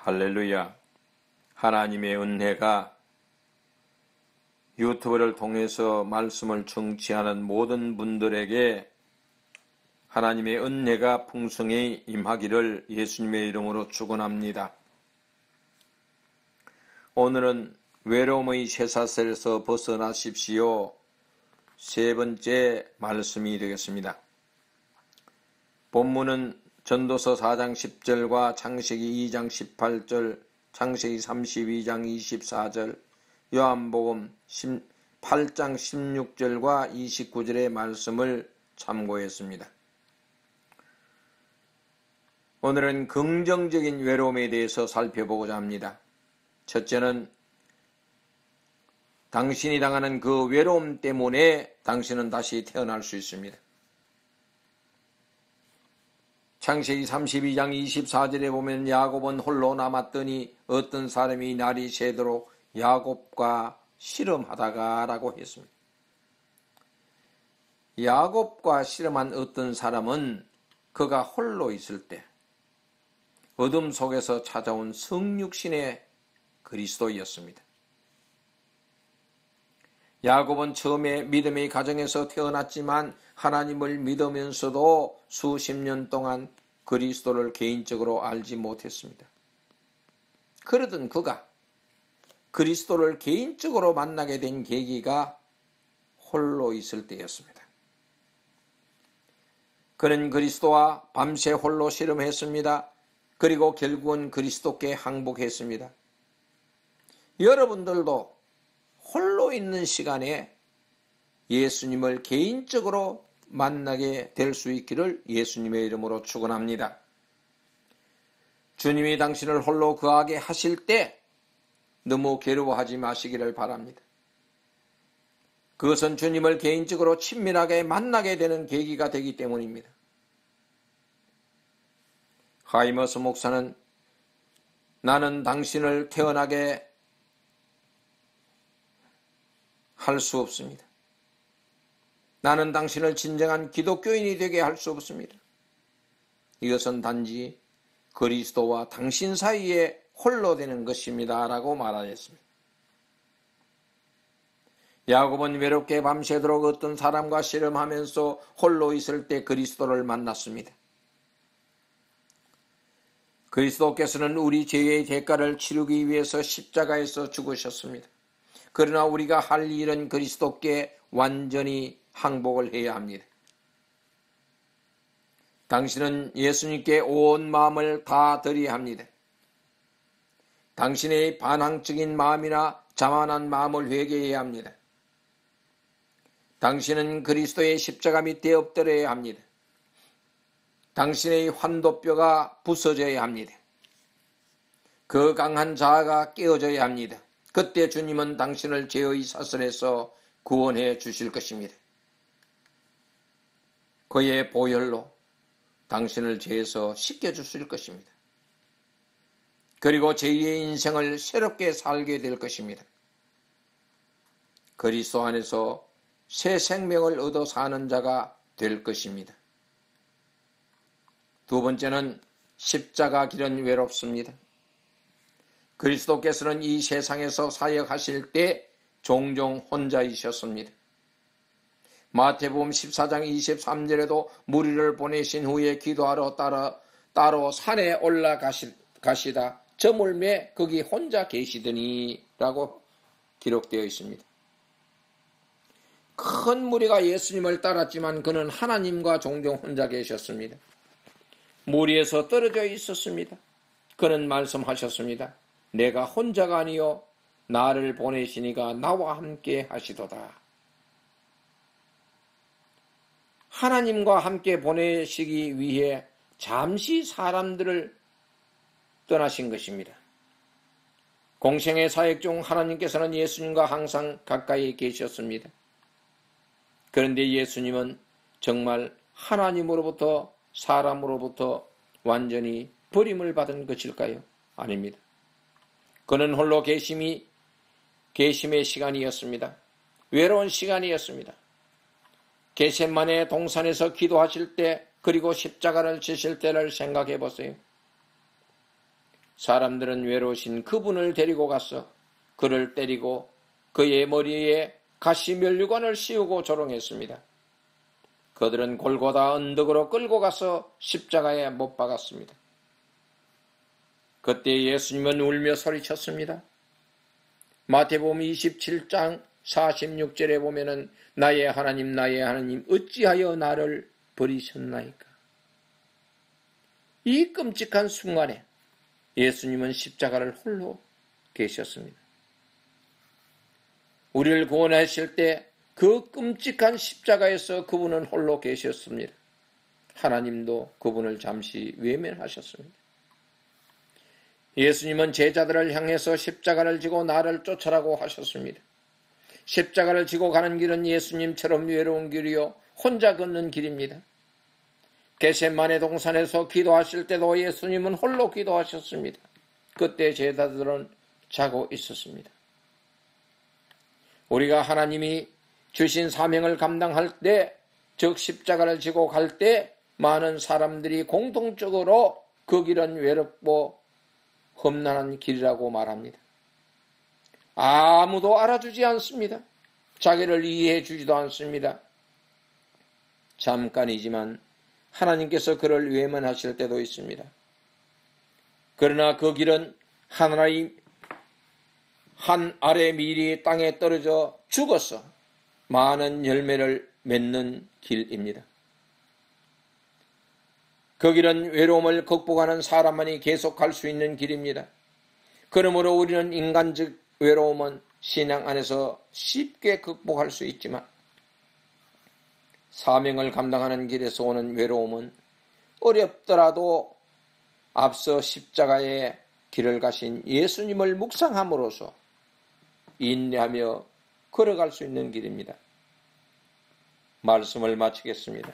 할렐루야. 하나님의 은혜가 유튜브를 통해서 말씀을 청취하는 모든 분들에게 하나님의 은혜가 풍성히 임하기를 예수님의 이름으로 축원합니다. 오늘은 외로움의 쇠사슬에서 벗어나십시오. 세 번째 말씀이 되겠습니다. 본문은 전도서 4장 10절과 창세기 2장 18절, 창세기 32장 24절, 요한복음 8장 16절과 29절의 말씀을 참고했습니다. 오늘은 긍정적인 외로움에 대해서 살펴보고자 합니다. 첫째는 당신이 당하는 그 외로움 때문에 당신은 다시 태어날 수 있습니다. 창세기 32장 24절에 보면 야곱은 홀로 남았더니 어떤 사람이 날이 새도록 야곱과 씨름하다가 라고 했습니다. 야곱과 씨름한 어떤 사람은 그가 홀로 있을 때 어둠 속에서 찾아온 성육신의 그리스도였습니다. 야곱은 처음에 믿음의 가정에서 태어났지만 하나님을 믿으면서도 수십 년 동안 그리스도를 개인적으로 알지 못했습니다. 그러던 그가 그리스도를 개인적으로 만나게 된 계기가 홀로 있을 때였습니다. 그는 그리스도와 밤새 홀로 씨름했습니다. 그리고 결국은 그리스도께 항복했습니다. 여러분들도 홀로 있는 시간에 예수님을 개인적으로 만나게 될 수 있기를 예수님의 이름으로 축원합니다. 주님이 당신을 홀로 거하게 하실 때 너무 괴로워하지 마시기를 바랍니다. 그것은 주님을 개인적으로 친밀하게 만나게 되는 계기가 되기 때문입니다. 하이머스 목사는 나는 당신을 태어나게 할 수 없습니다. 나는 당신을 진정한 기독교인이 되게 할 수 없습니다. 이것은 단지 그리스도와 당신 사이에 홀로 되는 것입니다. 라고 말하였습니다. 야곱은 외롭게 밤새도록 어떤 사람과 씨름하면서 홀로 있을 때 그리스도를 만났습니다. 그리스도께서는 우리 죄의 대가를 치르기 위해서 십자가에서 죽으셨습니다. 그러나 우리가 할 일은 그리스도께 완전히 항복을 해야 합니다. 당신은 예수님께 온 마음을 다 드려야 합니다. 당신의 반항적인 마음이나 자만한 마음을 회개해야 합니다. 당신은 그리스도의 십자가 밑에 엎드려야 합니다. 당신의 환도뼈가 부서져야 합니다. 그 강한 자아가 깨어져야 합니다. 그때 주님은 당신을 죄의 사슬에서 구원해 주실 것입니다. 그의 보혈로 당신을 죄에서 씻겨주실 것입니다. 그리고 제2의 인생을 새롭게 살게 될 것입니다. 그리스도 안에서 새 생명을 얻어 사는 자가 될 것입니다. 두 번째는 십자가 길은 외롭습니다. 그리스도께서는 이 세상에서 사역하실 때 종종 혼자이셨습니다. 마태복음 14장 23절에도 무리를 보내신 후에 기도하러 따로 산에 올라가시다 저물매 거기 혼자 계시더니 라고 기록되어 있습니다. 큰 무리가 예수님을 따랐지만 그는 하나님과 종종 혼자 계셨습니다. 무리에서 떨어져 있었습니다. 그는 말씀하셨습니다. 내가 혼자가 아니요 나를 보내시니가 나와 함께 하시도다. 하나님과 함께 보내시기 위해 잠시 사람들을 떠나신 것입니다. 공생의 사역 중 하나님께서는 예수님과 항상 가까이 계셨습니다. 그런데 예수님은 정말 하나님으로부터 사람으로부터 완전히 버림을 받은 것일까요? 아닙니다. 그는 홀로 계심의 시간이었습니다. 외로운 시간이었습니다. 겟세마네 동산에서 기도하실 때 그리고 십자가를 지실 때를 생각해 보세요. 사람들은 외로우신 그분을 데리고 가서 그를 때리고 그의 머리에 가시면류관을 씌우고 조롱했습니다. 그들은 골고다 언덕으로 끌고 가서 십자가에 못 박았습니다. 그때 예수님은 울며 소리쳤습니다. 마태복음 27장 46절에 보면은 나의 하나님 어찌하여 나를 버리셨나이까. 이 끔찍한 순간에 예수님은 십자가를 홀로 계셨습니다. 우리를 구원하실 때 그 끔찍한 십자가에서 그분은 홀로 계셨습니다. 하나님도 그분을 잠시 외면하셨습니다. 예수님은 제자들을 향해서 십자가를 지고 나를 쫓아라고 하셨습니다. 십자가를 지고 가는 길은 예수님처럼 외로운 길이요 혼자 걷는 길입니다. 겟세마네 동산에서 기도하실 때도 예수님은 홀로 기도하셨습니다. 그때 제자들은 자고 있었습니다. 우리가 하나님이 주신 사명을 감당할 때, 즉 십자가를 지고 갈 때 많은 사람들이 공통적으로 그 길은 외롭고 험난한 길이라고 말합니다. 아무도 알아주지 않습니다. 자기를 이해해 주지도 않습니다. 잠깐이지만 하나님께서 그를 외면하실 때도 있습니다. 그러나 그 길은 하나님 한 알의 밀이 땅에 떨어져 죽어서 많은 열매를 맺는 길입니다. 그 길은 외로움을 극복하는 사람만이 계속 갈 수 있는 길입니다. 그러므로 우리는 인간적 외로움은 신앙 안에서 쉽게 극복할 수 있지만 사명을 감당하는 길에서 오는 외로움은 어렵더라도 앞서 십자가의 길을 가신 예수님을 묵상함으로써 인내하며 걸어갈 수 있는 길입니다. 말씀을 마치겠습니다.